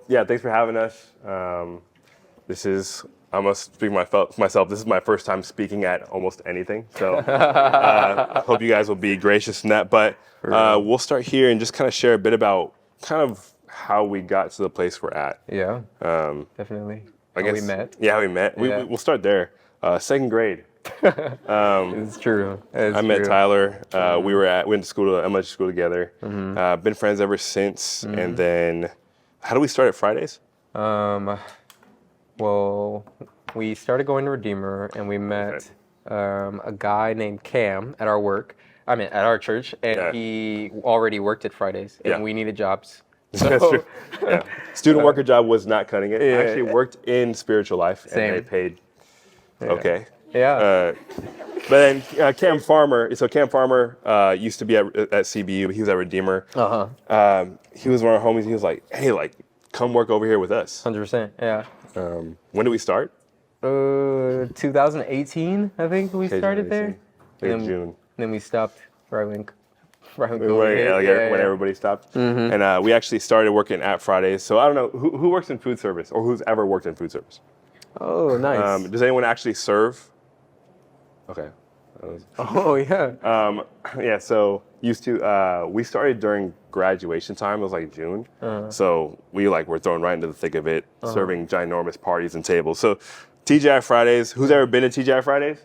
yeah, thanks for having us. I'm going to speak myself. This is my first time speaking at almost anything. So hope you guys will be gracious in that. But we'll start here and just kind of share a bit about kind of how we got to the place we're at. Yeah, definitely. I guess, we met. Yeah, how we met. Yeah. We'll start there. Second grade. It's true. I met Tyler. We went to elementary school together. Been friends ever since. And then, how do we start at Fridays? Well, we started going to Redeemer, and we met a guy named Cam at our at our church, and he already worked at Fridays, and we needed jobs. So, That's true. Yeah. Student worker job was not cutting it. I actually worked in spiritual life, and they paid okay. Yeah. But then Cam Farmer, used to be at CBU, but he was at Redeemer. He was one of our homies. He was like, hey, come work over here with us. 100%, yeah. When did we start? 2018, I think we started there. June. Then we stopped when everybody stopped. And we actually started working at Fridays. So I don't know, who works in food service or who's ever worked in food service? Oh, nice. Does anyone actually serve? Okay. Oh, yeah. Yeah, so we started during graduation time. It was like June. So we were thrown right into the thick of it, serving ginormous parties and tables. So TGI Fridays, who's ever been to TGI Fridays?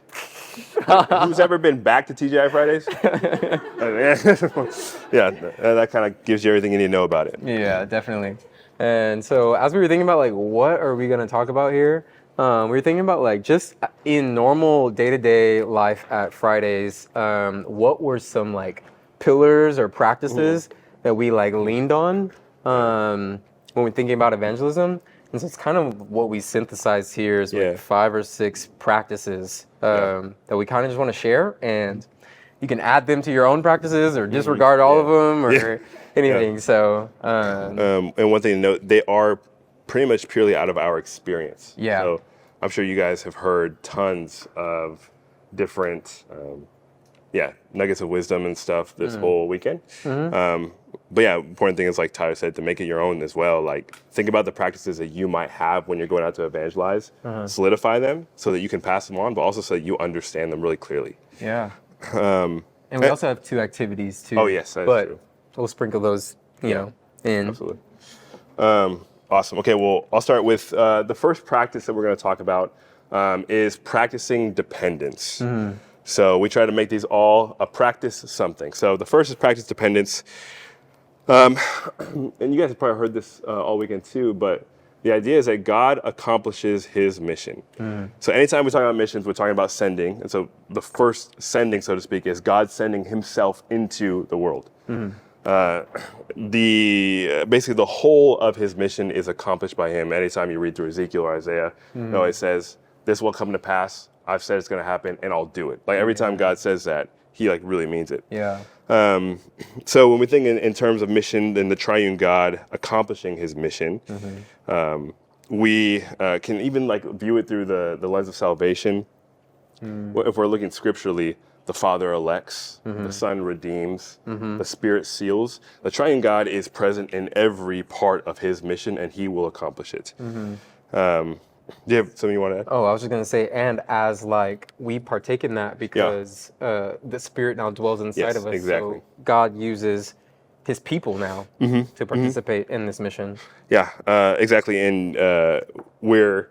Who's ever been back to TGI Fridays? Yeah, that kind of gives you everything you need to know about it. Yeah, definitely. And so as we were thinking about what are we going to talk about here, we were thinking about just in normal day-to-day life at Fridays, what were some pillars or practices that we leaned on when we're thinking about evangelism. And so it's kind of what we synthesized here is 5 or 6 practices that we kind of just want to share, and you can add them to your own practices or disregard all of them or anything. So and one thing to note, they are pretty much purely out of our experience. Yeah. So I'm sure you guys have heard tons of different nuggets of wisdom and stuff this whole weekend. But yeah, important thing is, like Tyler said, to make it your own as well. Think about the practices that you might have when you're going out to evangelize, solidify them so that you can pass them on, but also so that you understand them really clearly. Yeah. And we also have 2 activities too. Oh yes, that's true. We'll sprinkle those, in. Absolutely. Awesome. Okay, well, I'll start with the first practice that we're going to talk about is practicing dependence. So we try to make these all a practice something. So the first is practice dependence. And you guys have probably heard this all weekend too, but the idea is that God accomplishes his mission. So anytime we talk about missions, we're talking about sending. And so the first sending, so to speak, is God sending himself into the world. Basically the whole of his mission is accomplished by him. Anytime you read through Ezekiel or Isaiah, it always says, this will come to pass. I've said it's going to happen, and I'll do it. Every time God says that, he really means it. Yeah. So when we think in terms of mission, then the triune God accomplishing his mission, we can even view it through the lens of salvation. If we're looking scripturally, the Father elects, the Son redeems, the Spirit seals. The triune God is present in every part of his mission, and he will accomplish it. Do you have something you want to add? Oh, I was just going to say, and as we partake in that because the Spirit now dwells inside of us. Exactly. So God uses his people now to participate in this mission. Yeah, exactly. And we're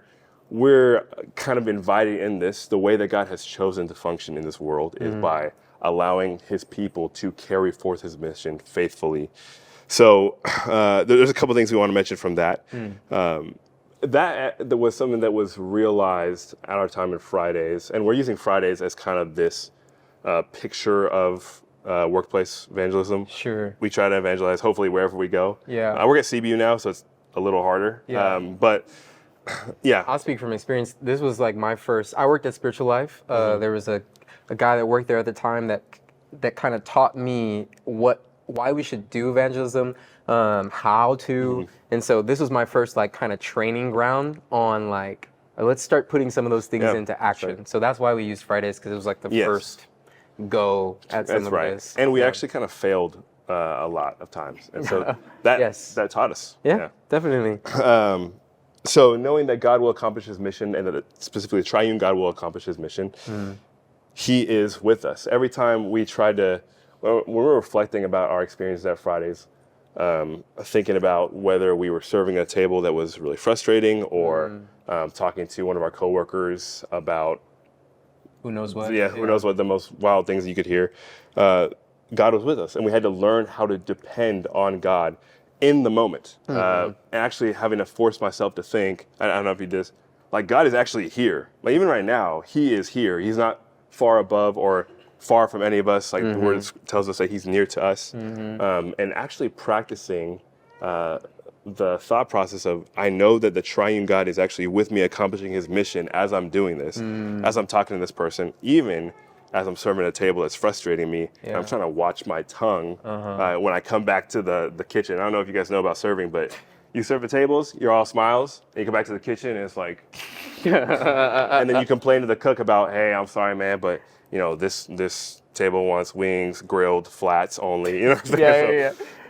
kind of invited in this. The way that God has chosen to function in this world is by allowing his people to carry forth his mission faithfully. So there's a couple things we want to mention from that. That was something that was realized at our time in Fridays, and we're using Fridays as kind of this picture of workplace evangelism. Sure. We try to evangelize, hopefully, wherever we go. Yeah. I work at CBU now, so it's a little harder. Yeah. But yeah. I'll speak from experience. This was my first. I worked at Spiritual Life. There was a guy that worked there at the time that kind of taught me why we should do evangelism, how to. And so this was my first kind of training ground on let's start putting some of those things into action. Right. So that's why we used Fridays, because it was the first go at some of this. And we actually kind of failed a lot of times, and so that Yes. that taught us. Yeah, definitely. So knowing that God will accomplish His mission, and that specifically Triune God will accomplish His mission, He is with us. Every time we try to, when we're reflecting about our experiences at Fridays, thinking about whether we were serving at a table that was really frustrating, or talking to one of our coworkers about Who knows what? who knows what the most wild things you could hear. God was with us, and we had to learn how to depend on God in the moment. And actually having to force myself to think, I don't know if you did this, like God is actually here. Like even right now, He is here. He's not far above or far from any of us. Like the word tells us that He's near to us. And actually practicing the thought process of, I know that the Triune God is actually with me accomplishing His mission as I'm doing this, as I'm talking to this person, even as I'm serving at a table that's frustrating me. And I'm trying to watch my tongue when I come back to the kitchen. I don't know if you guys know about serving, but you serve the tables, you're all smiles, and you come back to the kitchen and it's like, and then you complain to the cook about, hey, I'm sorry, man, but you know, this table wants wings, grilled, flats only. You know what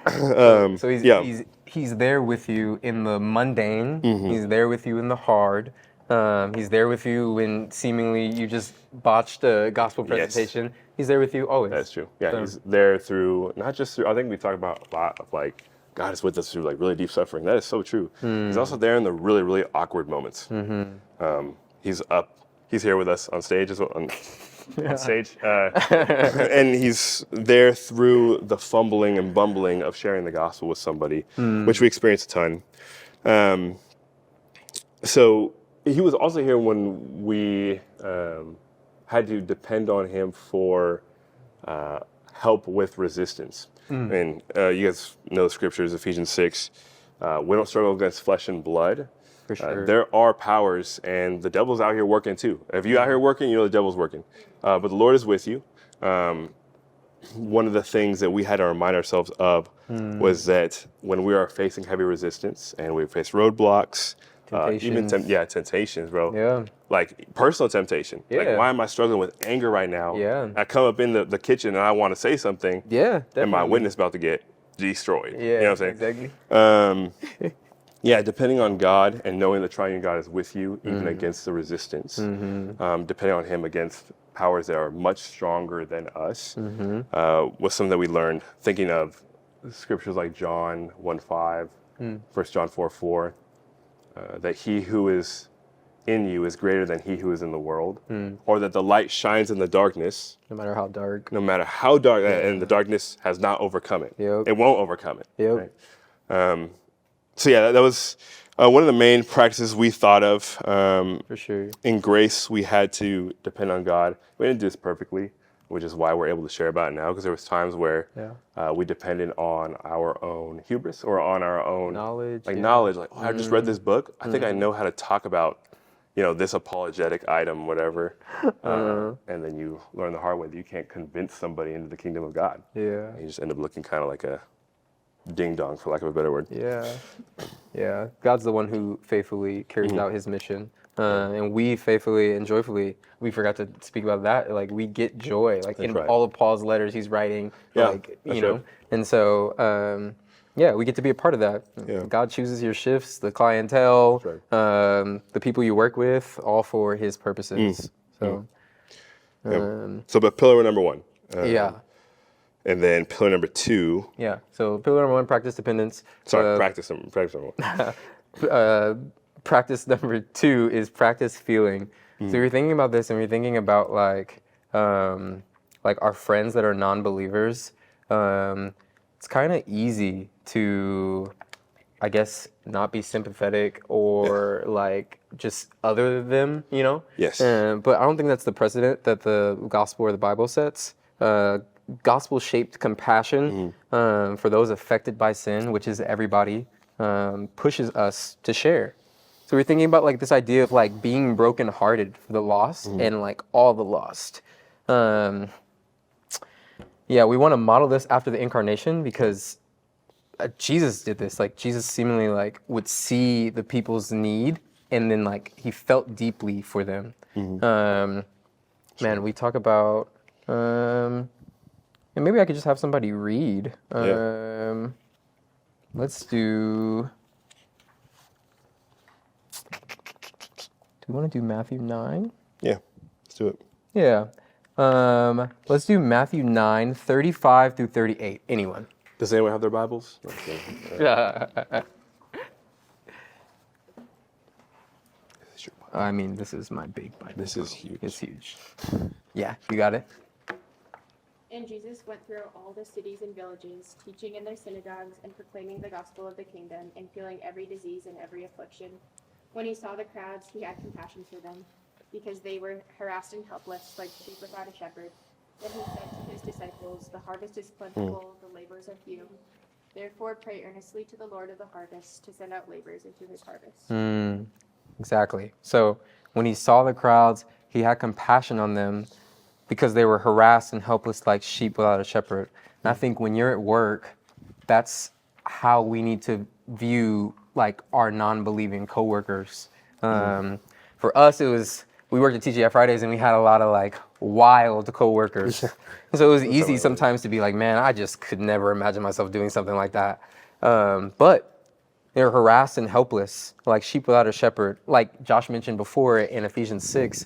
I'm saying? So he's there with you in the mundane. He's there with you in the hard. He's there with you when seemingly you just botched a gospel presentation. Yes. He's there with you always. That's true. Yeah, He's there through, not just through, I think we talked about a lot of like, God is with us through like really deep suffering. That is so true. He's also there in the really, really awkward moments. He's here with us on stage as well. On stage. And He's there through the fumbling and bumbling of sharing the gospel with somebody, which we experience a ton. So He was also here when we had to depend on Him for help with resistance. And you guys know the scriptures, Ephesians 6. We don't struggle against flesh and blood. For sure. There are powers, and the devil's out here working too. If you're out here working, you know the devil's working. But the Lord is with you. One of the things that we had to remind ourselves of was that when we are facing heavy resistance and we face roadblocks, even temptations, bro. Yeah. Like personal temptation. Yeah. Like, why am I struggling with anger right now? Yeah. I come up in the kitchen and I want to say something. Yeah, definitely. And my witness about to get destroyed. Yeah, you know what I'm saying? Exactly. Depending on God and knowing the Triune God is with you, even against the resistance. Depending on Him against powers that are much stronger than us, was something that we learned. Thinking of scriptures like John 1:5, 1 John 4:4, that He who is in you is greater than he who is in the world, or that the light shines in the darkness. No matter how dark. No matter how dark, and the darkness has not overcome it. Yep. It won't overcome it. Yep. Right? That was one of the main practices we thought of. For sure. In grace, we had to depend on God. We didn't do this perfectly, which is why we're able to share about it now, because there was times where we depended on our own hubris or on our own knowledge. Knowledge. Like, I just read this book. I think I know how to talk about, this apologetic item, whatever. And then you learn the hard way that you can't convince somebody into the kingdom of God. Yeah. And you just end up looking kind of like a ding dong, for lack of a better word. Yeah. Yeah. God's the one who faithfully carries out His mission. And we faithfully and joyfully, we forgot to speak about that. Like, we get joy, like in all of Paul's letters he's writing, And so, we get to be a part of that. Yeah. God chooses your shifts, the clientele, the people you work with, all for His purposes. So, but pillar number one. And then pillar number two. Yeah. So pillar number one, practice dependence. Practice number one. Practice number two is practice feeling. So you're thinking about this, and we're thinking about like our friends that are non-believers. It's kind of easy to, I guess, not be sympathetic or like just other them, Yes. But I don't think that's the precedent that the gospel or the Bible sets. Gospel-shaped compassion for those affected by sin, which is everybody, pushes us to share. So we're thinking about like this idea of like being brokenhearted for the lost and like all the lost. We want to model this after the incarnation because Jesus did this. Like Jesus seemingly like would see the people's need and then like He felt deeply for them. We talk about And maybe I could just have somebody read. Yeah. Let's do. Do we want to do Matthew 9? Yeah, let's do it. Yeah. Let's do Matthew 9, 35 through 38. Anyone? Does anyone have their Bibles? Okay. I mean, this is my big Bible. This is huge. It's huge. Yeah, you got it? And Jesus went through all the cities and villages, teaching in their synagogues and proclaiming the gospel of the kingdom and healing every disease and every affliction. When he saw the crowds, he had compassion for them, because they were harassed and helpless, like sheep without a shepherd. Then he said to his disciples, "The harvest is plentiful, the laborers are few. Therefore pray earnestly to the Lord of the harvest to send out laborers into his harvest." Exactly. So when he saw the crowds, he had compassion on them because they were harassed and helpless like sheep without a shepherd. And I think when you're at work, that's how we need to view like our non-believing coworkers. For us, we worked at TGI Fridays and we had a lot of like wild coworkers. So it was easy sometimes to be like, man, I just could never imagine myself doing something like that. But they're harassed and helpless, like sheep without a shepherd. Like Josh mentioned before in Ephesians 6,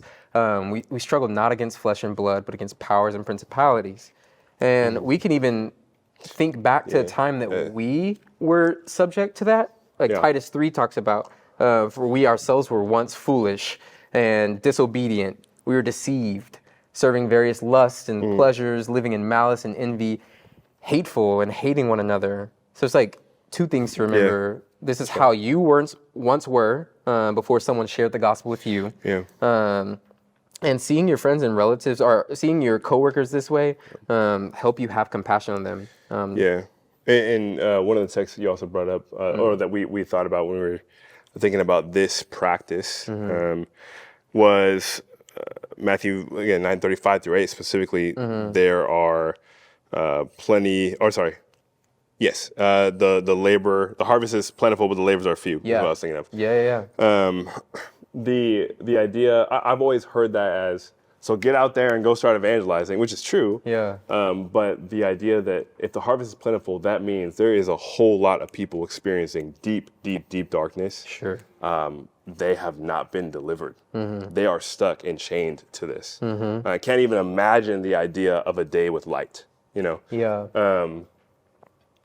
we struggle not against flesh and blood, but against powers and principalities. And we can even think back to a time that we were subject to that. Like Titus 3 talks about, for we ourselves were once foolish and disobedient. We were deceived, serving various lusts and pleasures, living in malice and envy, hateful and hating one another. So it's like two things to remember. This is how you once were before someone shared the gospel with you. And seeing your friends and relatives or seeing your coworkers this way help you have compassion on them. And one of the texts you also brought up, or that we thought about when we were thinking about this practice, was Matthew, again, 9:35 through 8 specifically. There are the harvest is plentiful, but the laborers are few. Yeah. Is what I was thinking of. The idea, I've always heard that as, so get out there and go start evangelizing, which is true. But the idea that if the harvest is plentiful, that means there is a whole lot of people experiencing deep, deep, deep darkness. They have not been delivered. They are stuck and chained to this. I can't even imagine the idea of a day with light,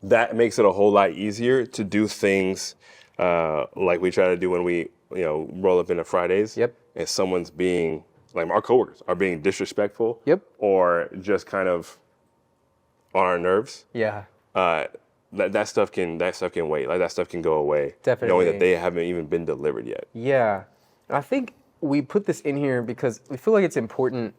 that makes it a whole lot easier to do things like we try to do when we, roll up into Fridays. And someone's being, like our coworkers are being disrespectful. Or just kind of on our nerves. That stuff can wait. Like that stuff can go away. Definitely. Knowing that they haven't even been delivered yet. I think we put this in here because we feel like it's important.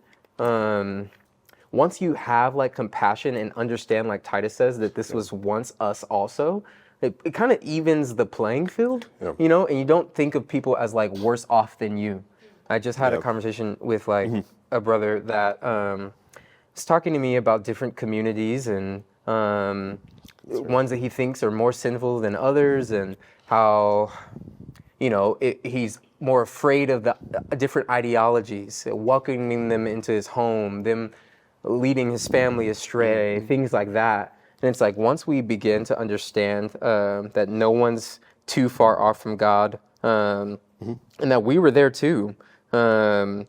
Once you have like compassion and understand, like Titus says, that this was once us also, it kind of evens the playing field, and you don't think of people as like worse off than you. I just had a conversation with like a brother that was talking to me about different communities and ones that he thinks are more sinful than others, and how, he's more afraid of the different ideologies, welcoming them into his home, them leading his family astray, things like that. And it's like once we begin to understand that no one's too far off from God, and that we were there too. And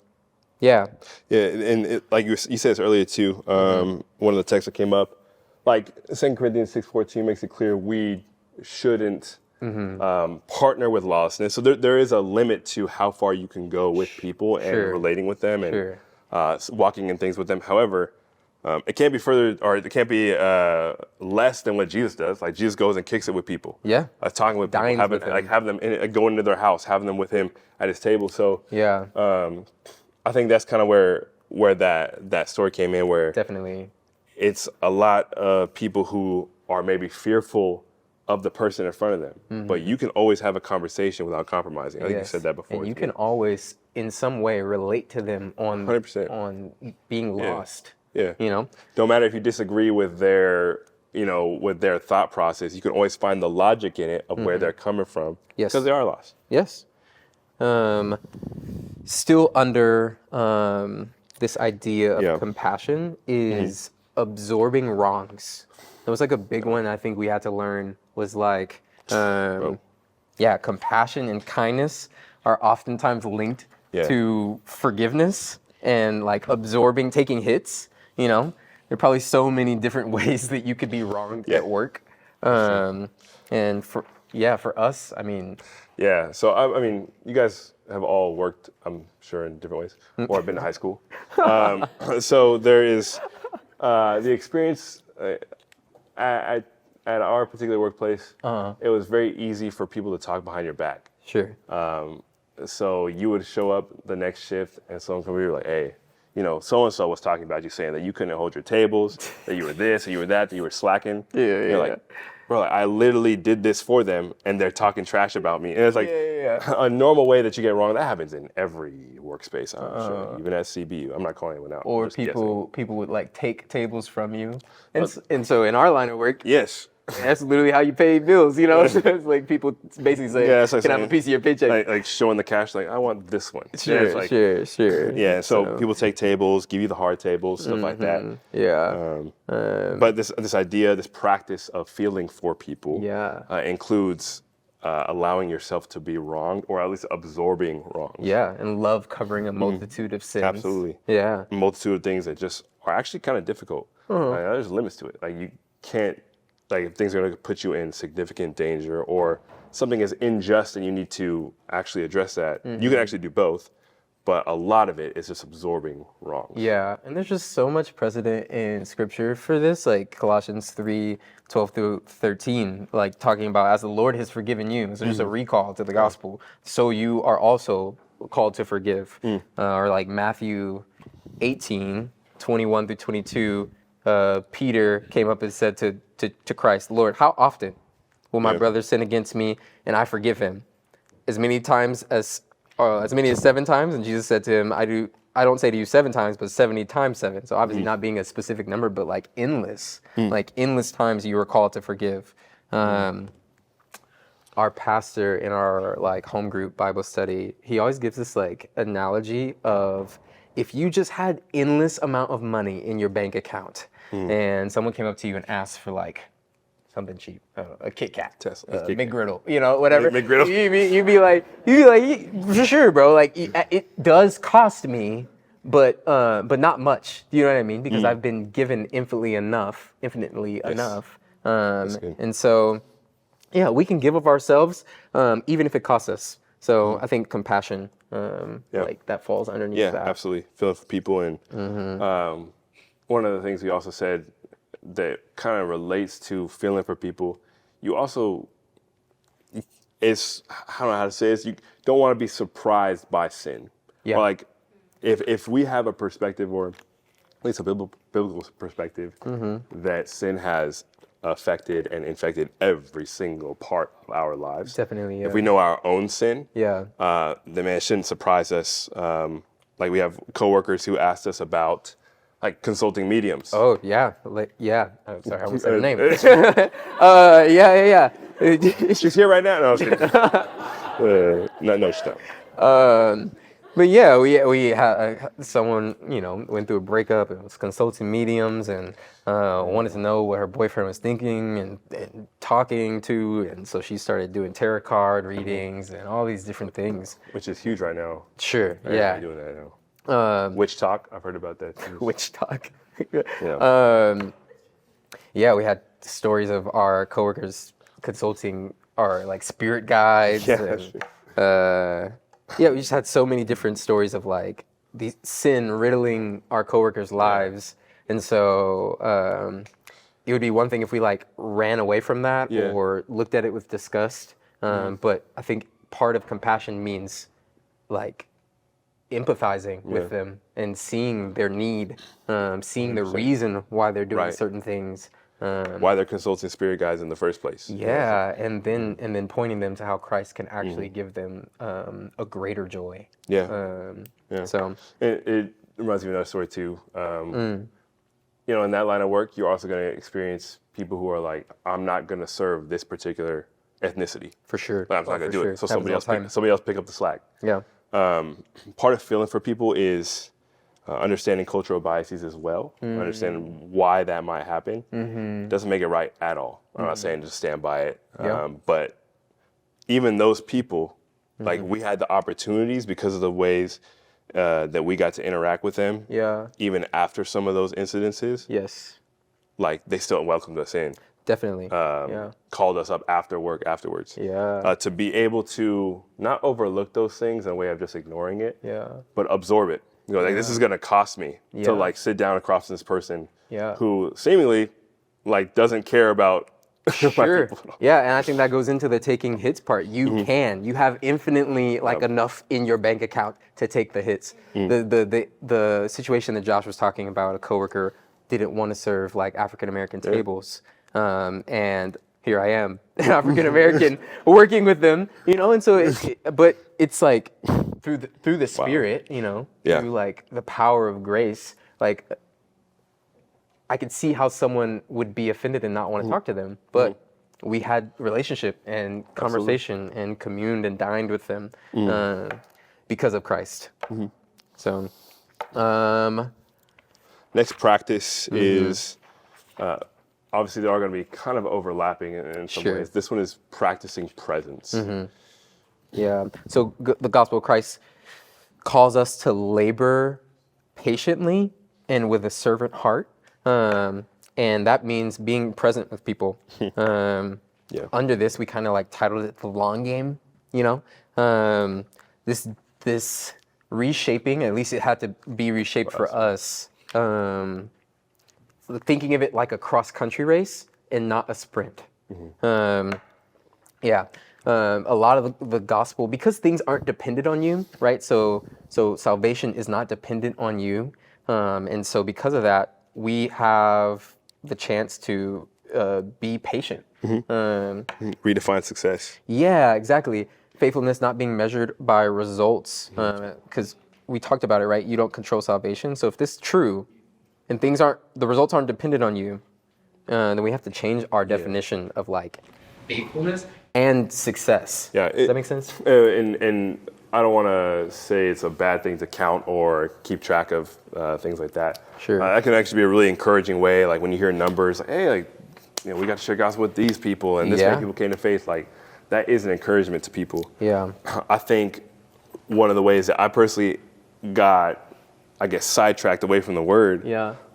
like you said this earlier too. One of the texts that came up, like 2 Corinthians 6:14 makes it clear we shouldn't partner with lawlessness. So there is a limit to how far you can go with people and relating with them and walking in things with them. However, it can't be further, or it can't be less than what Jesus does. Like Jesus goes and kicks it with people. Talking with people, having them going into their house, having them with him at his table. So I think that's kind of where that story came in, where definitely it's a lot of people who are maybe fearful of the person in front of them, but you can always have a conversation without compromising. I think you said that before. And you can always, in some way, relate to them on 100%. on being lost. No matter if you disagree with their, with their thought process, you can always find the logic in it of where they're coming from. Because they are lost. Still under this idea of compassion is absorbing wrongs. That was like a big one I think we had to learn was like, compassion and kindness are oftentimes linked to forgiveness and like absorbing, taking hits, you know? There are probably so many different ways that you could be wronged at work. And for us, I mean... Yeah, so I mean, you guys have all worked, I'm sure, in different ways, or have been to high school. So there is the experience at our particular workplace. It was very easy for people to talk behind your back. Sure. So you would show up the next shift, and someone would be like, "Hey, you know, so and so was talking about you, saying that you couldn't hold your tables, that you were this, or you were that you were slacking." You're like, bro, like, I literally did this for them, and they're talking trash about me. And it's like a normal way that you get wrong. That happens in every workspace, I'm sure, even at CBU. I'm not calling anyone out. Or people would like take tables from you, and so in our line of work, yes. That's literally how you pay bills, you know? It's like people basically say, like can I have a piece of your paycheck? Like showing the cash, like, I want this one. Sure. Yeah, so people take tables, give you the hard tables, stuff like that. But this idea, this practice of feeling for people includes allowing yourself to be wronged, or at least absorbing wrongs. Yeah, and love covering a multitude of sins. Absolutely. Yeah. A multitude of things that just are actually kind of difficult. Like, there's limits to it. Like, you can't, like, if things are going to put you in significant danger or something is unjust and you need to actually address that, you can actually do both. But a lot of it is just absorbing wrongs. Yeah, and there's just so much precedent in Scripture for this, like Colossians 3:12-13, like talking about as the Lord has forgiven you. So just a recall to the gospel. So you are also called to forgive. Or like Matthew 18:21-22, Peter came up and said to Christ, Lord, how often will my brother sin against me and I forgive him? As many as 7 times, and Jesus said to him, I don't say to you 7 times, but 70 times 7. So obviously not being a specific number, but like endless times you were called to forgive. Our pastor in our like home group Bible study, he always gives this like analogy of if you just had endless amount of money in your bank account and someone came up to you and asked for like something cheap, a Kit Kat, McGriddle, you know, whatever. McGriddle. You'd be like, for sure, bro. Like, it does cost me, but not much. Do you know what I mean? Because I've been given infinitely enough. And so, yeah, we can give of ourselves, even if it costs us. So I think compassion, like that falls underneath that. Yeah, absolutely. Feeling for people, and one of the things we also said that kind of relates to feeling for people, you also, I don't know how to say this, you don't want to be surprised by sin. Yeah. Or like, if we have a perspective, or at least a biblical perspective, that sin has affected and infected every single part of our lives. Definitely, yeah. If we know our own sin, Yeah. then it shouldn't surprise us. Like, we have coworkers who asked us about like consulting mediums. Oh yeah, Oh, sorry, I almost said her name. She's here right now. No, she's no, she's not. But yeah, we had someone, you know, went through a breakup and was consulting mediums and wanted to know what her boyfriend was thinking and talking to, and so she started doing tarot card readings and all these different things. Which is huge right now. Sure, Everybody doing that now. Witch talk, I've heard about that too. Witch talk. Yeah. We had stories of our coworkers consulting our like spirit guides. We just had so many different stories of like the sin riddling our coworkers' lives, and so it would be one thing if we like ran away from that or looked at it with disgust. But I think part of compassion means like empathizing with them and seeing their need, seeing the reason why they're doing certain things, why they're consulting spirit guides in the first place. And then pointing them to how Christ can actually give them a greater joy. So it reminds me of another story too. You know, in that line of work, you're also going to experience people who are like, I'm not going to serve this particular ethnicity. For sure. But I'm not going to do it. So somebody else pick up the slack. Yeah. Part of feeling for people is understanding cultural biases as well, understanding why that might happen, doesn't make it right at all. I'm not saying just stand by it, but even those people, like we had the opportunities because of the ways that we got to interact with them. Yeah. Even after some of those incidences, Yes. like they still welcomed us in. Definitely. Called us up after work afterwards. Yeah. To be able to not overlook those things in a way of just ignoring it, Yeah. but absorb it. You know, like this is gonna cost me Yeah. to like sit down across this person Yeah. who seemingly like doesn't care about my Sure. people at all. Yeah, and I think that goes into the taking hits part. You have infinitely like enough in your bank account to take the hits. The situation that Josh was talking about, a coworker didn't want to serve like African American tables, and here I am, an African American, working with them, you know. And so, but it's like through the spirit, you know, through like the power of grace, like. I could see how someone would be offended and not want to talk to them, but we had relationship and conversation and communed and dined with them because of Christ. So, Next practice is obviously they are going to be kind of overlapping in some Sure. ways. This one is practicing presence. yeah. So the gospel of Christ calls us to labor patiently and with a servant heart. And that means being present with people. Under this, we kind of like titled it the long game, you know? This reshaping, at least it had to be reshaped for us. Thinking of it like a cross-country race and not a sprint. A lot of the gospel, because things aren't dependent on you, right? So salvation is not dependent on you. And so because of that, we have the chance to be patient. Redefine success. Yeah, exactly. Faithfulness not being measured by results, because we talked about it, right? You don't control salvation. So if this is true, and the results aren't dependent on you, then we have to change our definition of like faithfulness and success. Yeah, Does that make sense? And I don't want to say it's a bad thing to count or keep track of things like that. Sure. That can actually be a really encouraging way. Like when you hear numbers, like, hey, like, you know, we got to share gospel with these people, and this many people came to faith. Like that is an encouragement to people. Yeah. I think one of the ways that I personally got, I guess, sidetracked away from the word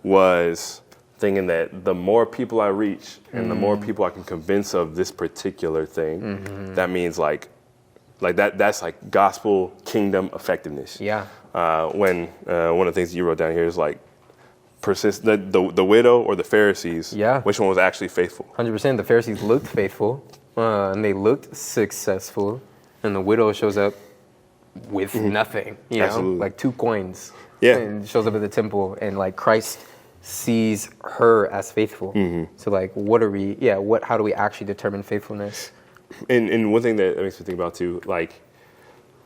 was thinking that the more people I reach and the more people I can convince of this particular thing, that means like that's like gospel kingdom effectiveness. Yeah. When one of the things you wrote down here is like the widow or the Pharisees. Yeah. Which one was actually faithful? 100%. The Pharisees looked faithful, and they looked successful, and the widow shows up with nothing. You know, like 2 coins. Yeah. And shows up at the temple, and like Christ sees her as faithful. So like, how do we actually determine faithfulness? And one thing that makes me think about too, like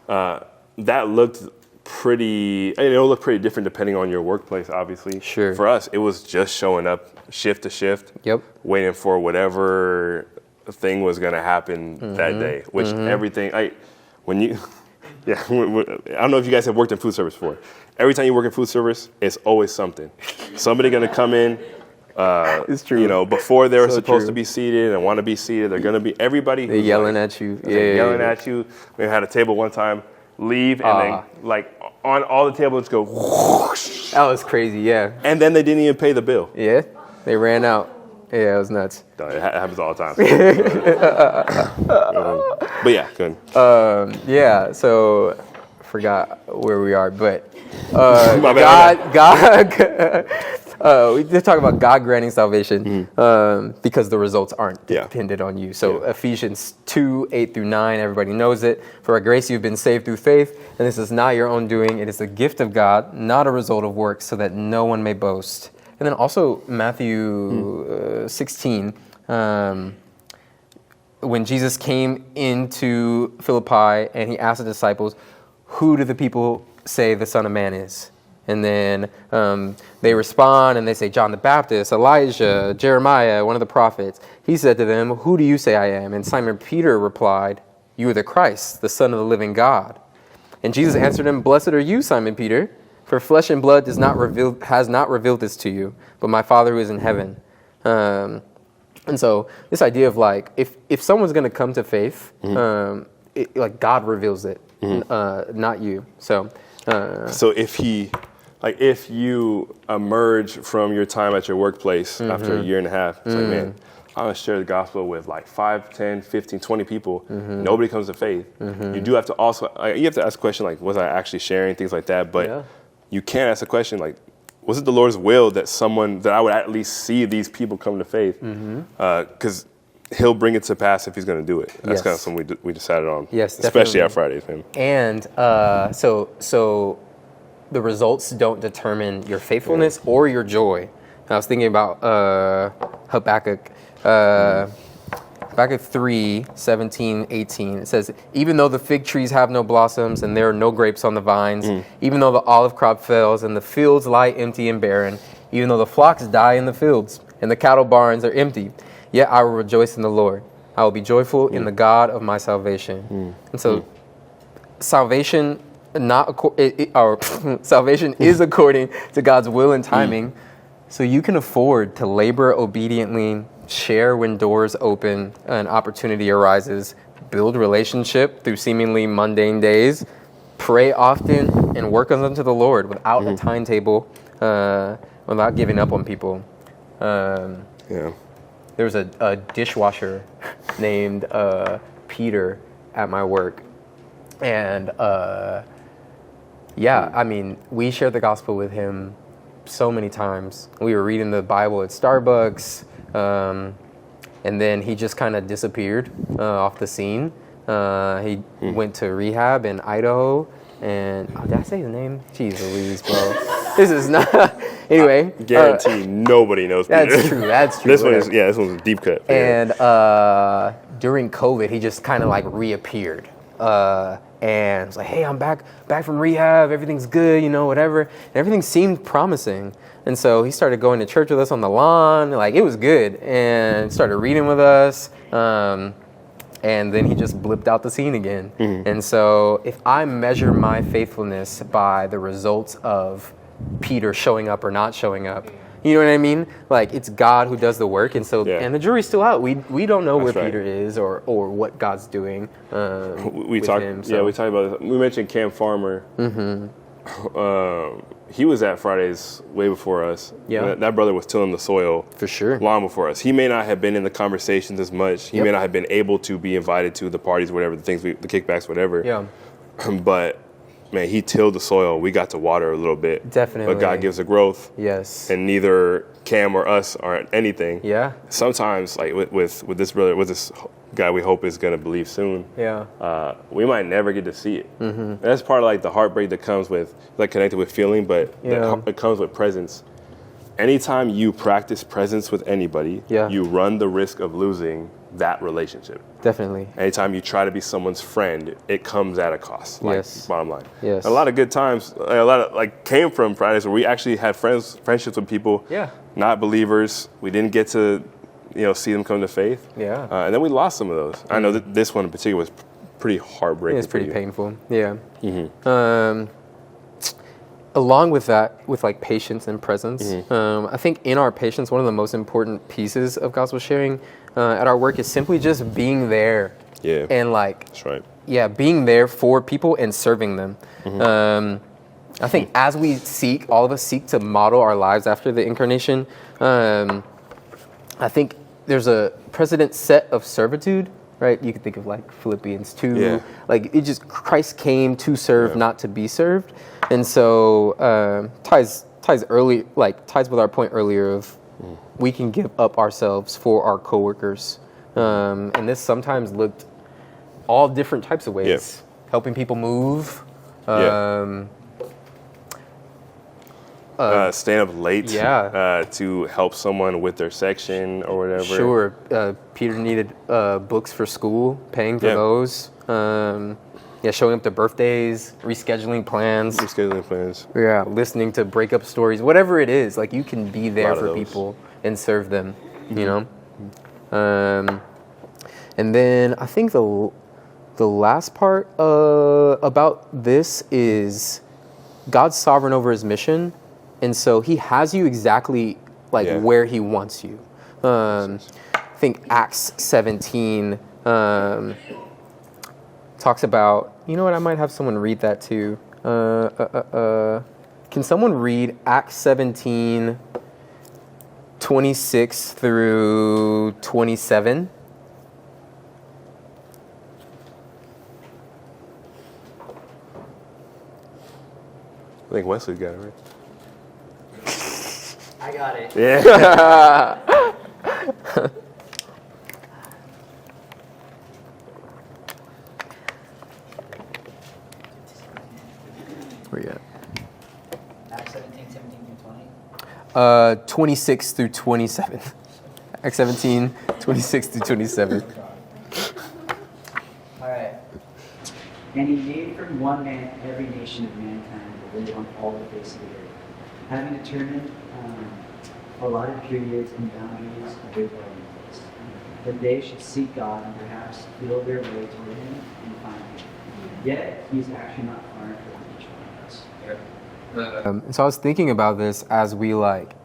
that looked pretty. It'll look pretty different depending on your workplace, obviously. Sure. For us, it was just showing up shift to shift. Yep. Waiting for whatever thing was going to happen that day. Which everything, I don't know if you guys have worked in food service before. Every time you work in food service, it's always something. Somebody going to come in. It's true. You know, before they were So supposed true. to be seated and want to be seated, they're going to be everybody. They're yelling at you. Yelling at you. We had a table one time, leave, and then like on all the tables go whoosh. That was crazy. Yeah. And then they didn't even pay the bill. Yeah. They ran out. Yeah, it was nuts. It happens all the time. But yeah, good. Yeah. So, forgot where we are, but My bad. we did talk about God granting salvation because the results aren't dependent on you. So Ephesians 2:8-9, everybody knows it. For by grace you've been saved through faith, and this is not your own doing. It is the gift of God, not a result of works, so that no one may boast. And then also Matthew 16, when Jesus came into Philippi and he asked the disciples, who do the people say the Son of Man is? And then they respond and they say, John the Baptist, Elijah, Jeremiah, one of the prophets. He said to them, who do you say I am? And Simon Peter replied, you are the Christ, the Son of the living God. And Jesus answered him, blessed are you, Simon Peter, For flesh and blood has not revealed this to you, but my Father who is in heaven. And so this idea of like, if someone's going to come to faith, like God reveals it, not you. So if you emerge from your time at your workplace after a year and a half, it's like, man, I'm going to share the gospel with like 5, 10, 15, 20 people. Nobody comes to faith. You do have to also, you have to ask a question like, was I actually sharing, things like that. But you can ask a question like, was it the Lord's will that I would at least see these people come to faith? Because he'll bring it to pass if he's going to do it. That's kind of something we decided on. Yes, especially definitely. on Fridays, man. And so the results don't determine your faithfulness or your joy. I was thinking about Habakkuk. Habakkuk 3, 17, 18. It says, even though the fig trees have no blossoms and there are no grapes on the vines, even though the olive crop fails and the fields lie empty and barren, even though the flocks die in the fields and the cattle barns are empty, yet I will rejoice in the Lord. I will be joyful in the God of my salvation. And so salvation salvation is according to God's will and timing. So you can afford to labor obediently, share when doors open and opportunity arises, build relationship through seemingly mundane days, pray often, and work unto the Lord without a timetable, without giving up on people. There was a dishwasher named Peter at my work. And I mean, we shared the gospel with him so many times. We were reading the Bible at Starbucks, and then he just kind of disappeared off the scene. He went to rehab in Idaho, and did I say his name? Jeez Louise, bro. This is not. Anyway, I guarantee nobody knows Peter. That's true. That's true. This one's a deep cut. And during COVID, he just kind of like reappeared. And it's like, hey, I'm back from rehab. Everything's good, whatever. And everything seemed promising. And so he started going to church with us on the lawn. Like, it was good. And started reading with us. And then he just blipped out the scene again. And so if I measure my faithfulness by the results of Peter showing up or not showing up, you know what I mean? Like, it's God who does the work, and so and the jury's still out. We don't know where Peter is or what God's doing. We talked about this. We mentioned Cam Farmer. He was at Fridays way before us. That brother was tilling the soil for sure long before us. He may not have been in the conversations as much. He may not have been able to be invited to the parties, whatever, the kickbacks, whatever. But man, he tilled the soil. We got to water a little bit. Definitely. But God gives the growth. Yes. And neither Cam or us are anything. Yeah. Sometimes, like with this brother, with this guy we hope is going to believe soon, we might never get to see it. And that's part of like the heartbreak that comes with, like, connected with feeling, but it comes with presence. Anytime you practice presence with anybody, you run the risk of losing that relationship. Definitely. Anytime you try to be someone's friend, it comes at a cost. Like, bottom line. Yes. A lot of good times, a lot of came from Fridays where we actually had friendships with people, not believers. We didn't get to, see them come to faith. And then we lost some of those. I know that this one in particular was pretty heartbreaking. It's pretty painful. Along with that, with like patience and presence, I think in our patience, one of the most important pieces of gospel sharing at our work is simply just being there. And like, that's right. Being there for people and serving them. I think as all of us seek to model our lives after the incarnation, I think there's a precedent set of servitude, right? You can think of like Philippians 2, like Christ came to serve, not to be served. And so ties with our point earlier of we can give up ourselves for our coworkers. And this sometimes looked all different types of ways. Helping people move. Staying up late to help someone with their section or whatever. Sure. Peter needed books for school, paying for those. Showing up to birthdays, rescheduling plans. Yeah, listening to breakup stories, whatever it is. Like, you can be there for people and serve them, you know? And then I think the last part about this is God's sovereign over his mission, and so he has you exactly like where he wants you. I think Acts 17 talks about, you know what, I might have someone read that too. Can someone read Acts 17, 26 through 27? I think Wesley's got it, right? I got it. Yeah. Where you at? Acts 17 through 20. 26 through 27. Acts 17, 26 through 27. All right. And he made from one man every nation of mankind to live on all the face of the earth, having determined allotted periods and boundaries of their dwelling place, that they should seek God and perhaps feel their way toward him and find him. Yet he is actually not far from each one of us. So I was thinking about this as we like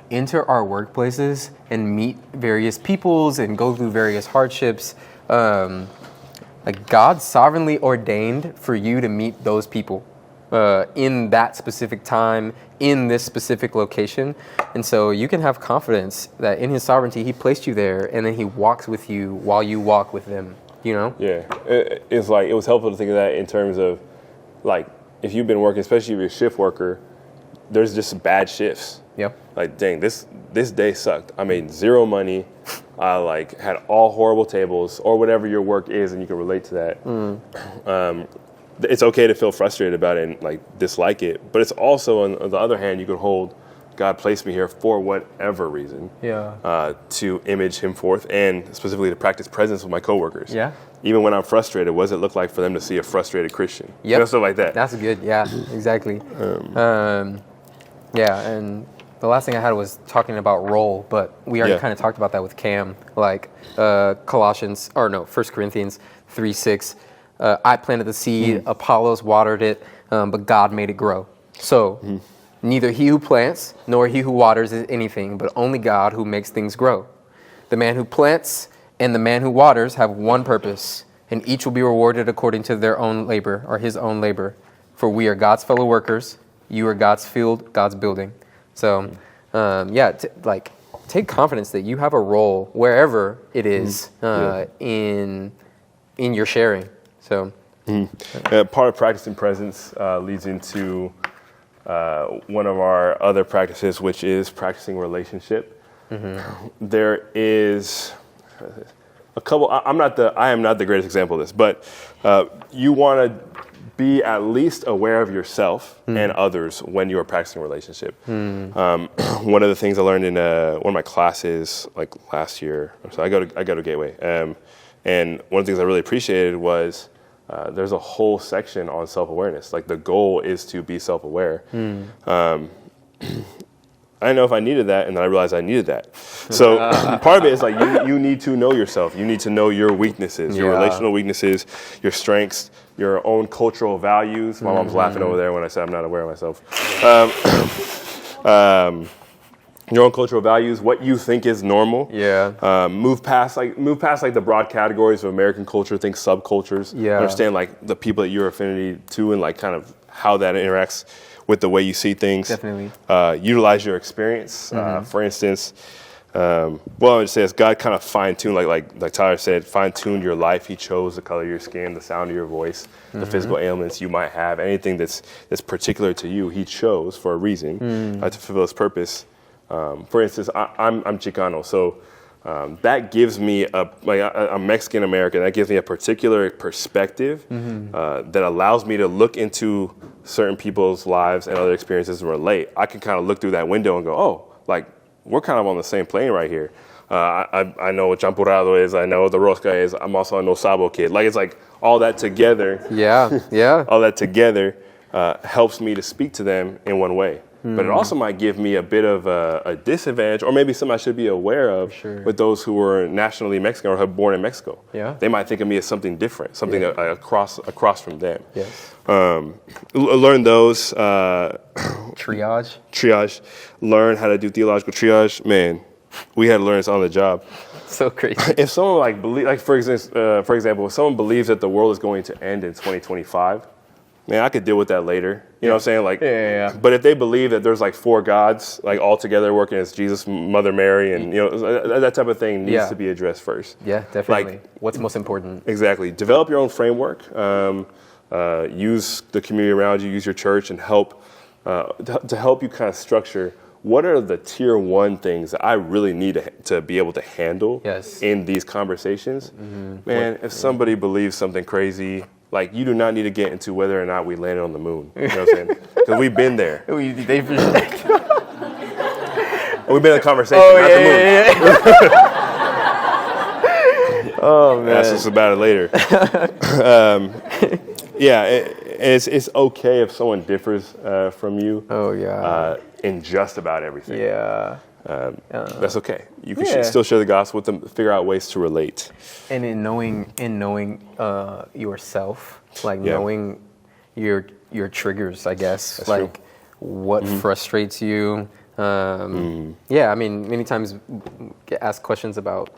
enter our workplaces and meet various peoples and go through various hardships. Like God sovereignly ordained for you to meet those people in that specific time, in this specific location. And so you can have confidence that in his sovereignty, he placed you there and then he walks with you while you walk with them, you know? Yeah. It's like, it was helpful to think of that in terms of, like, if you've been working, especially if you're a shift worker, there's just bad shifts. Yep. Like, dang, this day sucked. I made zero money. I like had all horrible tables or whatever your work is, and you can relate to that. It's okay to feel frustrated about it and like dislike it, but it's also on the other hand, you can hold God placed me here for whatever reason. Yeah. To image him forth and specifically to practice presence with my coworkers. Yeah. Even when I'm frustrated, what does it look like for them to see a frustrated Christian? Yep. You know, stuff like that. That's good. Yeah, exactly. Yeah, and the last thing I had was talking about role, but we already kind of talked about that with Cam, like 1 Corinthians 3:6. I planted the seed, Apollos watered it, but God made it grow. So neither he who plants nor he who waters is anything, but only God who makes things grow. The man who plants and the man who waters have one purpose, and each will be rewarded according to their own labor, or his own labor. For we are God's fellow workers. You are God's field, God's building. So, take confidence that you have a role wherever it is in your sharing. So, part of practicing presence leads into one of our other practices, which is practicing relationship. There is a couple. I am not the greatest example of this, but you want to be at least aware of yourself and others when you are practicing a relationship. One of the things I learned in one of my classes, like last year, so I go to Gateway, and one of the things I really appreciated was there's a whole section on self-awareness. Like the goal is to be self-aware. I didn't know if I needed that, and then I realized I needed that. So part of it is like you need to know yourself. You need to know your weaknesses, your relational weaknesses, your strengths, your own cultural values. My mom's laughing over there when I say I'm not aware of myself. Your own cultural values, what you think is normal. yeah. Move past like the broad categories of American culture. Think subcultures. Yeah. Understand like the people that you're affinity to and like kind of how that interacts with the way you see things. Definitely. Utilize your experience. For instance, I would say as God kind of fine-tuned, like Tyler said, fine-tuned your life. He chose the color of your skin, the sound of your voice, the physical ailments you might have, anything that's particular to you. He chose for a reason to fulfill His purpose. For instance, I'm Chicano, so that gives me a Mexican American. That gives me a particular perspective that allows me to look into certain people's lives and other experiences and relate. I can kind of look through that window and go, oh, like we're kind of on the same plane right here. I know what champurrado is. I know what the rosca is. I'm also a no sabo kid. Like it's like all that together. Yeah. All that together helps me to speak to them in one way. but it also might give me a bit of a disadvantage, or maybe something I should be aware of with those who were nationally Mexican or have born in Mexico. Yeah. They might think of me as something different, something across from them. Yes. Learn those. Triage. Learn how to do theological triage. Man, we had to learn this on the job. So crazy. If someone for example, if someone believes that the world is going to end in 2025, man, I could deal with that later. You know what I'm saying? Yeah. But if they believe that there's like 4 gods, like all together working as Jesus, Mother Mary, and that type of thing needs to be addressed first. Yeah, definitely. What's most important? Exactly. Develop your own framework. Use the community around you. Use your church and help to help you kind of structure. What are the tier 1 things that I really need to be able to handle in these conversations? Man, if somebody believes something crazy, like, you do not need to get into whether or not we landed on the moon. You know what I'm saying? Because we've been there. We've been in a conversation, not the moon. Oh, man. Ask us about it later. It's okay if someone differs from you. Oh, yeah. In just about everything. Yeah. That's okay. You can still share the gospel with them, figure out ways to relate. And in knowing yourself, like knowing your triggers, I guess. That's like true. What frustrates you. Yeah, I mean, many times get asked questions about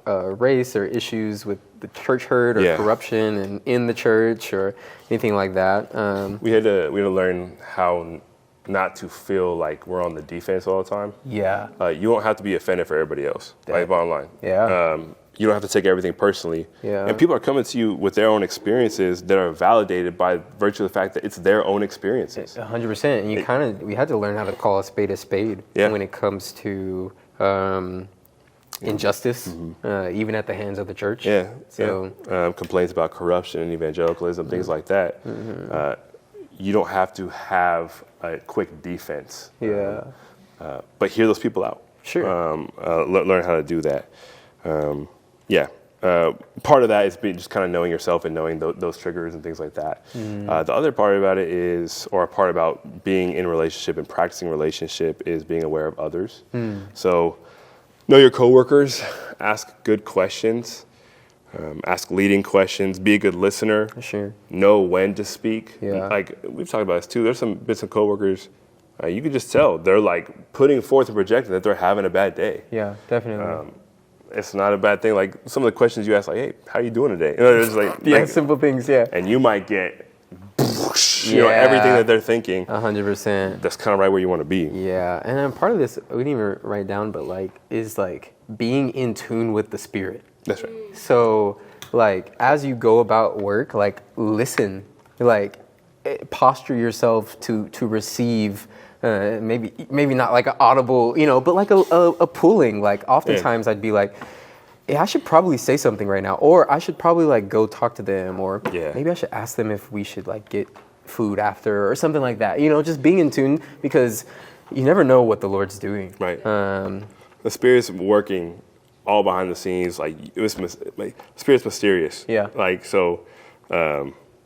race or issues with the church hurt or corruption and in the church or anything like that. We had to learn how not to feel like we're on the defense all the time. Yeah. You don't have to be offended for everybody else. Like, bottom line. Yeah. You don't have to take everything personally. Yeah. And people are coming to you with their own experiences that are validated by virtue of the fact that it's their own experiences. 100%. And we had to learn how to call a spade when it comes to injustice, even at the hands of the church. Yeah. So complaints about corruption and evangelicalism, things like that. You don't have to have a quick defense. Yeah. But hear those people out. Sure. Learn how to do that. Part of that is just kind of knowing yourself and knowing those triggers and things like that. The other part about it is, or a part about being in a relationship and practicing relationship, is being aware of others. So know your coworkers, ask good questions, ask leading questions, be a good listener. Sure. Know when to speak. Yeah. Like, we've talked about this too. There's some coworkers, you can just tell they're like putting forth and projecting that they're having a bad day. Yeah, definitely. It's not a bad thing. Like, some of the questions you ask, like, hey, how you doing today? It's like, simple things, And you might get, everything that they're thinking. 100%. That's kind of right where you want to be. Yeah, and then part of this, we didn't even write down, but is being in tune with the Spirit. That's right. So, as you go about work, listen, posture yourself to receive. Maybe not like an audible, but like a pulling. Like, oftentimes I'd be like, I should probably say something right now, or I should probably go talk to them, or maybe I should ask them if we should get food after or something like that. Just being in tune, because you never know what the Lord's doing. Right. The Spirit's working all behind the scenes. Spirit's mysterious. Yeah.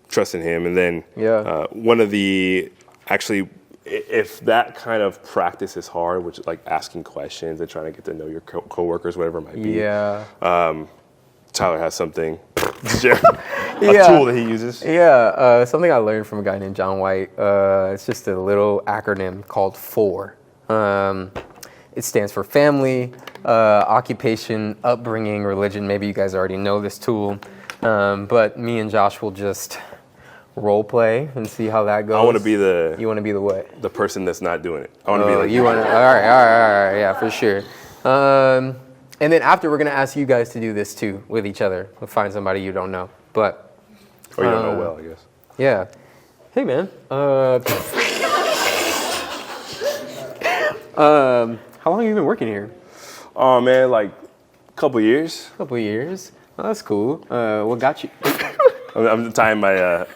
Trust in Him, and then one of the if that kind of practice is hard, which is like asking questions and trying to get to know your coworkers, whatever it might be. Yeah. Tyler has something, a tool that he uses. Yeah. Something I learned from a guy named John White. It's just a little acronym called FOUR. It stands for family, occupation, upbringing, religion. Maybe you guys already know this tool, but me and Josh will just role play and see how that goes. I want to be the. You want to be the what? The person that's not doing it. I want to be like you. Want to? All right, yeah, for sure. And then after, we're gonna ask you guys to do this too with each other. We'll find somebody you don't know, but or you don't know well, I guess. Yeah. Hey, man. How long have you been working here? Oh man, like a couple years. Couple years. Oh, that's cool. What got you? I'm tying my.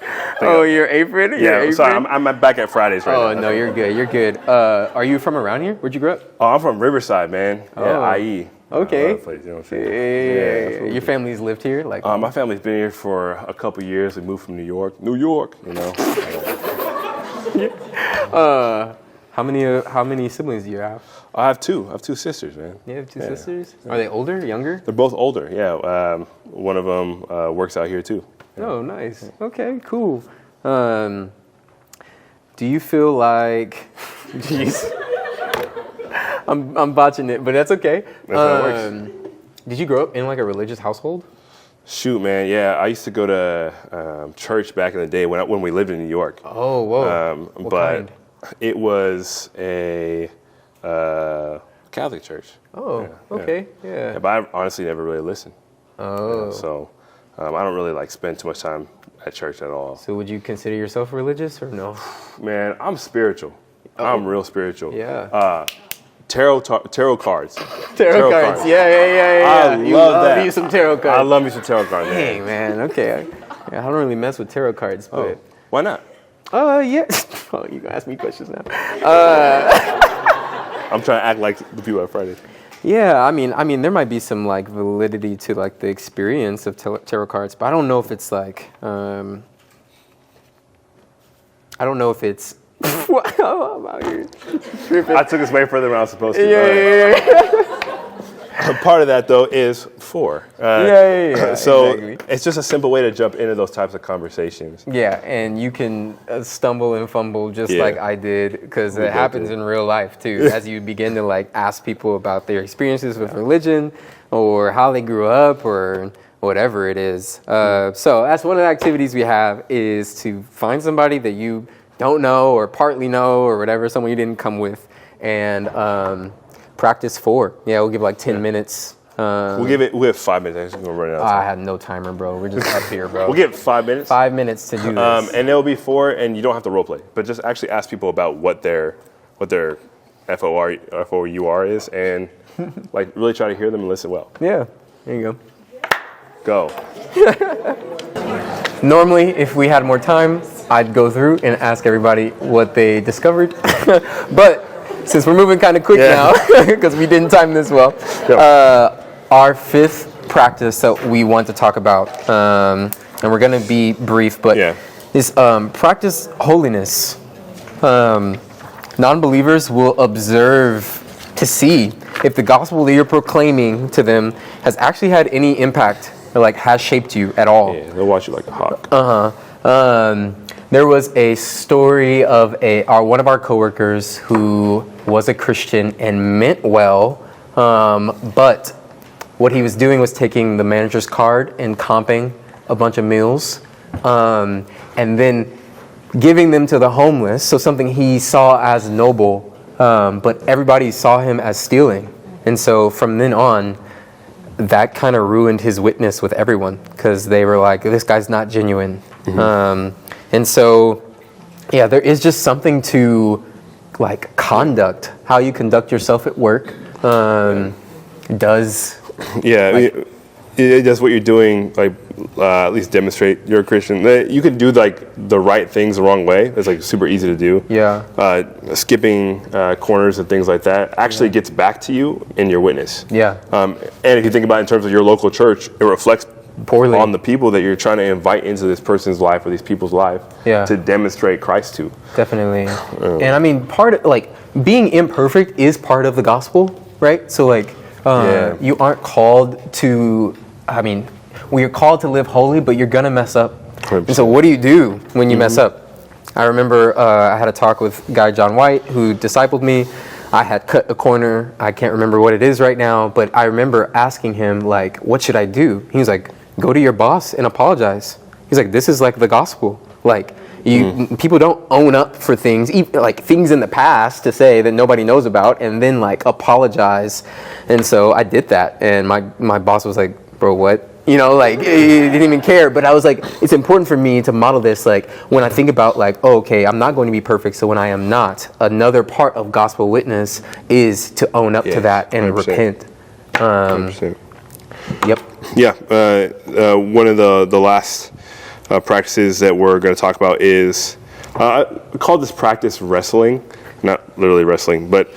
Your apron? Yeah, sorry, I'm back at Fridays right now. Oh, no, you're good. You're good. Are you from around here? Where'd you grow up? Oh, I'm from Riverside, man. Yeah, IE. Okay. Place, you know what I'm saying? Yeah. Your family's lived here? My family's been here for a couple years. We moved from New York. How many siblings do you have? I have two. I have two sisters, man. You have two sisters? Are they older, younger? They're both older. Yeah. One of them works out here too. Oh, nice. Okay, cool. Do you feel like? Jeez, I'm botching it, but that's okay. That's how it works. Did you grow up in like a religious household? Shoot, man. Yeah, I used to go to church back in the day when we lived in New York. Oh, whoa. What But kind? it was a Catholic church. Oh, okay, yeah. But I honestly never really listened. Oh. So I don't really like spend too much time at church at all. So would you consider yourself religious or no? Man, I'm spiritual. I'm real spiritual. Yeah. Tarot cards. Tarot cards. Yeah. I You love that. you some tarot cards. I love me some tarot cards, man. Hey, man. Okay. I don't really mess with tarot cards, but. Why not? Yeah. Oh, you gonna ask me questions now? I'm trying to act like the people at Friday. Yeah, I mean, there might be some like validity to like the experience of tarot cards, but I don't know if it's like, I don't know if it's. I'm out here. I took this way further than I was supposed to. Yeah. Part of that though is 4. Yeah. So Exactly. it's just a simple way to jump into those types of conversations. Yeah, and you can stumble and fumble just Yeah. like I did, because We it both happens did. in real life too. As you begin to like ask people about their experiences with religion, or how they grew up, or whatever it is. So that's one of the activities we have, is to find somebody that you don't know or partly know or whatever, someone you didn't come with, and practice 4. Yeah, we'll give like 10 minutes. We have 5 minutes. We're running out of I time. had no timer, bro. We're just up here, bro. We'll give 5 minutes. 5 minutes to do this. And it'll be 4, and you don't have to role play, but just actually ask people about what their FOUR is, and like really try to hear them and listen well. Yeah, there you Go. go. Normally, if we had more time, I'd go through and ask everybody what they discovered. But since we're moving kind of quick now, because we didn't time this well, our 5th practice that we want to talk about, and we're going to be brief, but is practice holiness. Non-believers will observe to see if the gospel that you're proclaiming to them has actually had any impact, or like has shaped you at all. Yeah, they'll watch you like a hawk. There was a story of one of our coworkers who was a Christian and meant well, but what he was doing was taking the manager's card and comping a bunch of meals, and then giving them to the homeless. So something he saw as noble, but everybody saw him as stealing. And so from then on, that kind of ruined his witness with everyone, because they were like, this guy's not genuine. And so, yeah, there is just something to like conduct, how you conduct yourself at work does. Yeah, it does what you're doing, like at least demonstrate you're a Christian. You can do like the right things the wrong way. It's like super easy to do. Yeah. Skipping corners and things like that actually gets back to you in your witness. Yeah. And if you think about it in terms of your local church, it reflects Poorly on the people that you're trying to invite into this person's life or these people's life to demonstrate Christ to. Definitely. And I mean, part of like being imperfect is part of the gospel, right? So like you aren't called to, I mean, we are called to live holy, but you're going to mess up. 100%. And so what do you do when you mess up? I remember I had a talk with Guy John White, who discipled me. I had cut a corner. I can't remember what it is right now, but I remember asking him, like, what should I do? He was like, go to your boss and apologize. He's like, this is like the gospel. Like, people don't own up for things, even, like things in the past to say that nobody knows about, and then like apologize. And so I did that, and my boss was like, bro, what? You know, like, he didn't even care. But I was like, it's important for me to model this, like, when I think about, like, oh, okay, I'm not going to be perfect, so when I am not, another part of gospel witness is to own up to that and 100%. repent. 100%. Yep. Yeah, one of the last practices that we're going to talk about is, I call this practice wrestling. Not literally wrestling, but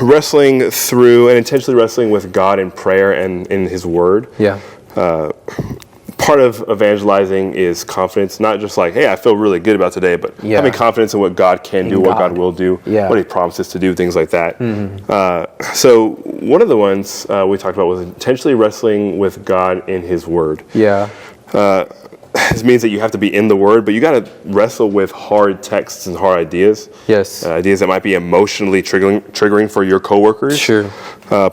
wrestling through and intentionally wrestling with God in prayer and in His Word. Yeah. part of evangelizing is confidence, not just like, hey, I feel really good about today, but having confidence in what God can do, what God will do, what He promises to do, things like that. So one of the ones we talked about was intentionally wrestling with God in His Word. This means that you have to be in the Word, but you got to wrestle with hard texts and hard ideas. Ideas that might be emotionally triggering for your coworkers.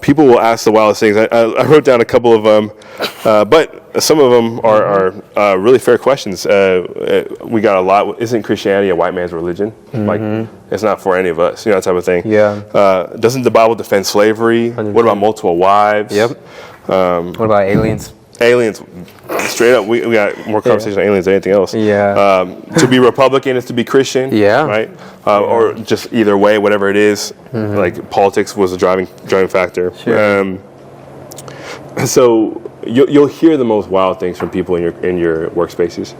People will ask the wildest things. I wrote down a couple of them, but some of them are really fair questions. We got a lot. Isn't Christianity a white man's religion? Like, it's not for any of us, that type of thing. Doesn't the Bible defend slavery? 100%. What about multiple wives? What about aliens? Aliens, straight up, we got more conversation on aliens than anything else. To be Republican is to be Christian, right? Or just either way, whatever it is. Like politics was a driving factor. So you'll hear the most wild things from people in your workspaces.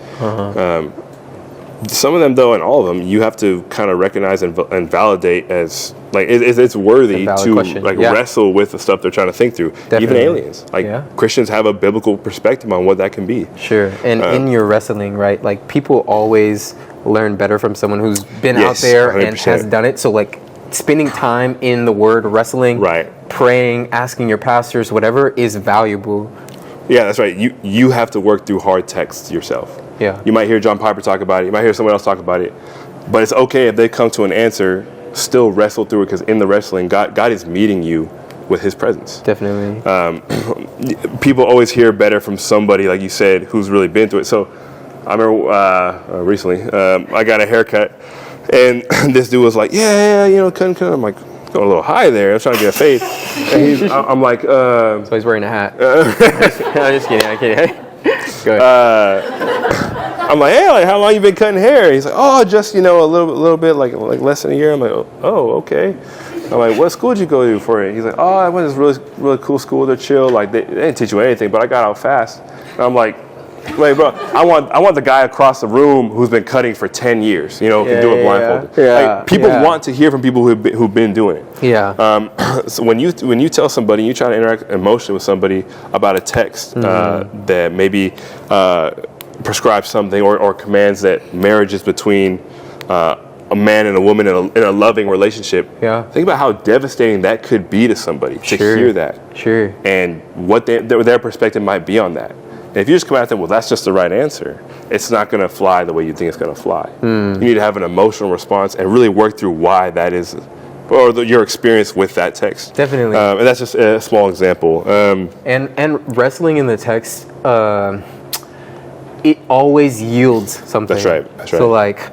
Some of them, though, and all of them, you have to kind of recognize and validate as like it's worthy to wrestle with the stuff they're trying to think through. Even aliens, Christians have a biblical perspective on what that can be. And in your wrestling, right? Like people always learn better from someone who's been out there 100%. And has done it. So like spending time in the Word, wrestling, praying, asking your pastors, whatever is valuable. Yeah, that's right. You have to work through hard texts yourself. You might hear John Piper talk about it. You might hear someone else talk about it. But it's okay if they come to an answer, still wrestle through it, because in the wrestling, God is meeting you with His presence. Definitely. People always hear better from somebody, like you said, who's really been through it. So I remember recently, I got a haircut, and this dude was like, cut. I'm like, going a little high there. I'm trying to get a fade. And I'm like, so he's wearing a hat. I'm just kidding. I'm kidding. Go ahead. I'm like, hey, like, how long you been cutting hair? He's like, oh, just, a little bit, like less than a year. I'm like, oh, okay. I'm like, what school did you go to for it? He's like, oh, I went to this really cool school. They're chill. Like, they didn't teach you anything, but I got out fast. And I'm like, wait, bro, I want the guy across the room who's been cutting for 10 years, can do it blindfolded. Like, people want to hear from people who've been doing it. So when you tell somebody, you try to interact emotionally with somebody about a text that maybe prescribes something or commands that marriage is between a man and a woman in a loving relationship. Think about how devastating that could be to somebody to hear that. And what their perspective might be on that. And if you just come at them, well, that's just the right answer, it's not going to fly the way you think it's going to fly. You need to have an emotional response and really work through why that is, or your experience with that text. Definitely. And that's just a small example. And wrestling in the text, it always yields something. That's right. So like,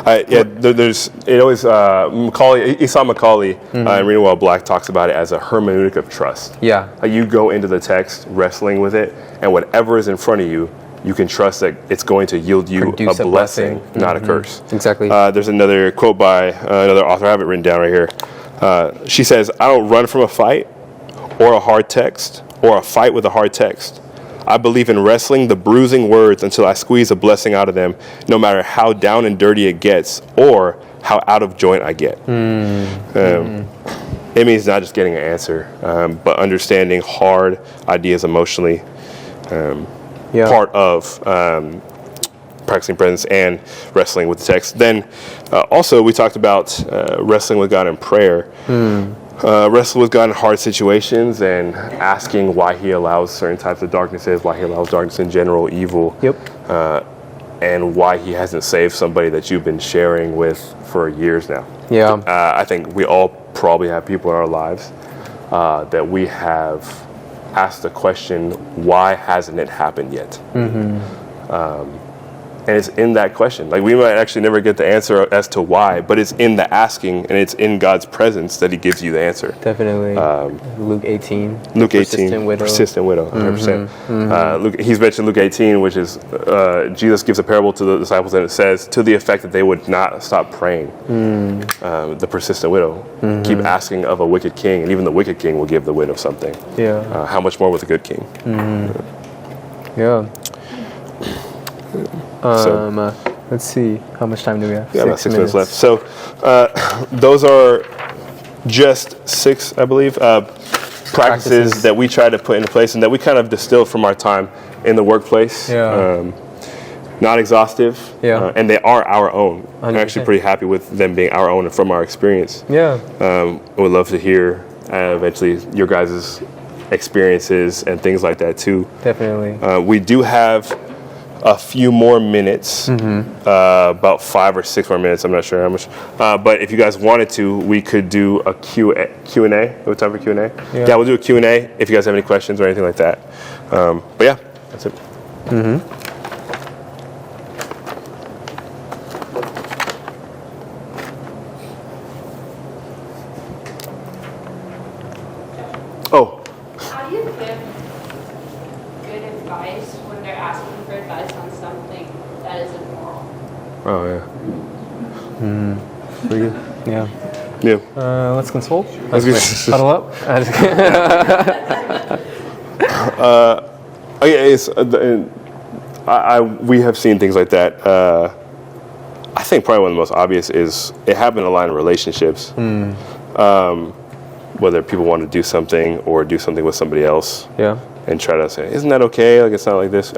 there's it always Esau Macaulay in Reading While Black talks about it as a hermeneutic of trust. Like you go into the text wrestling with it, and whatever is in front of you, you can trust that it's going to yield you a blessing, not a curse. Exactly. There's another quote by another author. I have it written down right here. She says, "I don't run from a fight, or a hard text, or a fight with a hard text. I believe in wrestling the bruising words until I squeeze a blessing out of them, no matter how down and dirty it gets or how out of joint I get." It means not just getting an answer, but understanding hard ideas emotionally. Part of practicing presence and wrestling with the text. Then also we talked about wrestling with God in prayer. Wrestle with God in hard situations and asking why He allows certain types of darknesses, why He allows darkness in general, evil, and why He hasn't saved somebody that you've been sharing with for years now. I think we all probably have people in our lives that we have asked the question, why hasn't it happened yet? And it's in that question. Like we might actually never get the answer as to why, but it's in the asking and it's in God's presence that He gives you the answer. Definitely. Luke 18. Luke 18. Persistent widow. 100%. He's mentioned Luke 18, which is Jesus gives a parable to the disciples, and it says to the effect that they would not stop praying. The persistent widow. Keep asking of a wicked king, and even the wicked king will give the widow something. How much more with a good king? Let's see, how much time do we have? Yeah, about 6 minutes left. So those are just 6, I believe, practices that we try to put into place and that we kind of distilled from our time in the workplace. Yeah. Not exhaustive. Yeah. And they are our own. I'm 100%. actually pretty happy with them being our own and from our experience. Yeah. I would love to hear eventually your guys' experiences and things like that too. Definitely. We do have a few more minutes, about 5 or 6 more minutes. I'm not sure how much. But if you guys wanted to, we could do a Q&A. We have time for Q&A? Yeah, we'll do a Q&A if you guys have any questions or anything like that. But yeah, that's it. Oh, How do you give good advice when they're asking for advice on something that is immoral? oh yeah. For you? Yeah. Yeah. Let's consult. Let's Huddle up. We have seen things like that. I think probably one of the most obvious is it happened a lot in relationships. Whether people want to do something or do something with somebody else, and try to say, "Isn't that okay? Like it's not like this."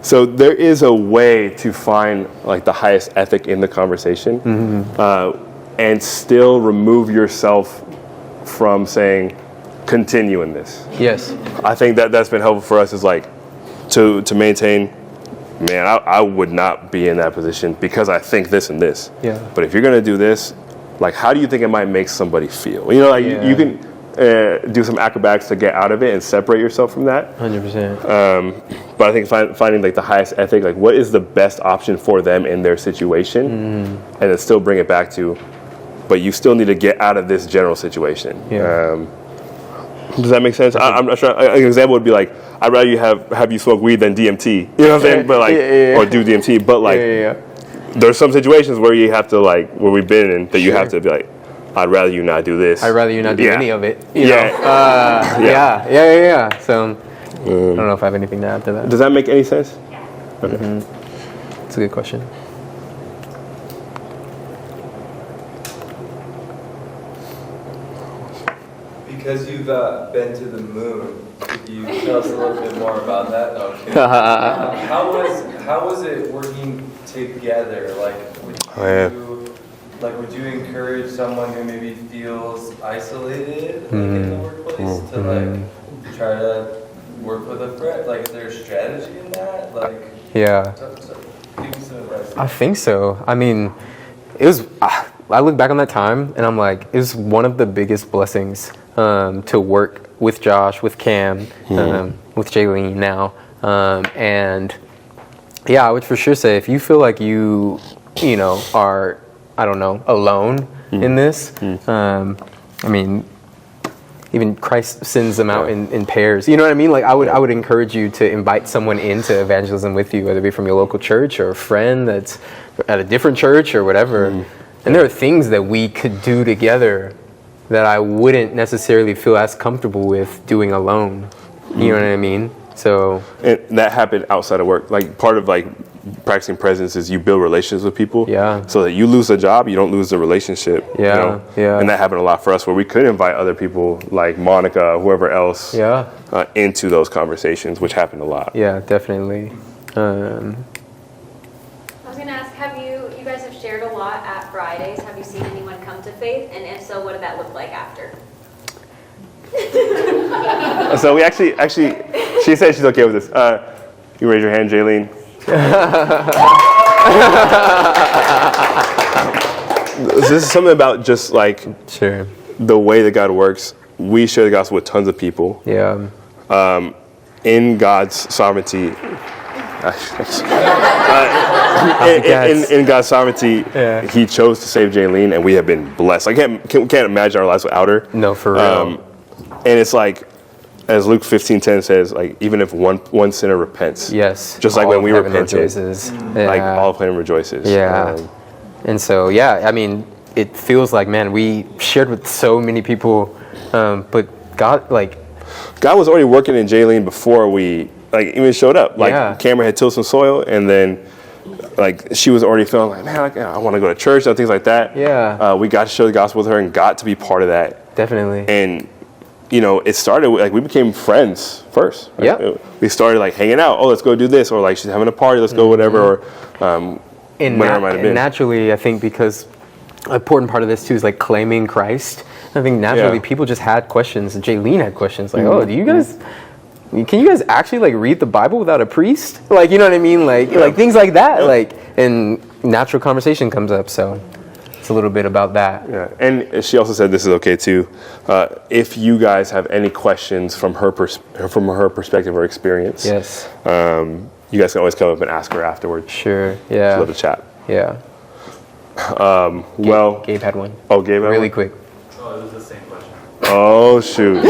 So there is a way to find like the highest ethic in the conversation, and still remove yourself from saying, "Continue in this." Yes. I think that's been helpful for us is like to maintain. Man, I would not be in that position because I think this and this. Yeah. But if you're gonna do this, like, how do you think it might make somebody feel? You know, like you can do some acrobatics to get out of it and separate yourself from that. 100%. But I think finding like the highest ethic, like what is the best option for them in their situation, and then still bring it back to, but you still need to get out of this general situation. Yeah. Does that make sense? I'm not sure. An example would be like, I'd rather you have you smoke weed than DMT. You know what I'm saying? But like, or do DMT. But like, there's some situations where you have to like, where we've been in, that you have to be like, I'd rather you not do this. I'd rather you not do any of it. You Yeah. know? Yeah. So I don't know if I have anything to add to that. Does that make any sense? Okay. It's a good question. Because you've been to the moon, could you tell us a little bit more about that? No, I'm kidding. How was it working together? Like, would you encourage someone who maybe feels isolated in the workplace to like try to work with a friend? Like, is there a strategy in that? Like, give me some advice. I think so. I mean, it was. I look back on that time and I'm like, it was one of the biggest blessings to work with Josh, with Cam, with Jaylene now, and yeah, I would for sure say if you feel like you know, are, I don't know, alone in this. I mean, even Christ sends them out in pairs. You know what I mean? Like I would encourage you to invite someone into evangelism with you, whether it be from your local church or a friend that's at a different church or whatever. And there are things that we could do together that I wouldn't necessarily feel as comfortable with doing alone. You know what I mean? So and that happened outside of work. Like part of like practicing presence is you build relations with people. Yeah. So that you lose a job, you don't lose the relationship. Yeah. You know? Yeah. And that happened a lot for us where we could invite other people like Monica, whoever else, into those conversations, which happened a lot. Yeah, definitely. I was going to ask, you guys have shared a lot at Fridays. Have you seen anyone come to faith? And if so, what did that look like after? So we actually, she said she's okay with this. You raise your hand, Jaylene. This is something about just like the way that God works. We share the gospel with tons of people. Yeah. In God's sovereignty. In God's sovereignty, He chose to save Jaylene, and we have been blessed. I can't imagine our lives without her. No, for real. And it's like, as Luke 15:10 says, like even if one sinner repents, just like when we repented, like all of heaven rejoices. Yeah. And so, I mean, it feels like, man, we shared with so many people, but God was already working in Jaylene before we even showed up. Like Cameron had tilled some soil, and then like she was already feeling like, man, I want to go to church and things like that. Yeah. We got to share the gospel with her and got to be part of that. Definitely. And it started like we became friends first. Right? Yeah. We started like hanging out. Oh, let's go do this, or like she's having a party. Let's go whatever. Or whatever it might have been. Naturally, I think because an important part of this too is like claiming Christ. I think naturally people just had questions. Jaylene had questions like, "Oh, can you guys actually like read the Bible without a priest?" Like, you know what I mean? Like things like that. Like, and natural conversation comes up. So it's a little bit about that. Yeah, and she also said this is okay too. If you guys have any questions from her perspective or experience, Yes. You guys can always come up and ask her afterwards. Sure. Yeah. She'd love to chat. Yeah. Gabe had one. Oh, Gabe had really one? quick. Oh, it was the same question. Oh shoot.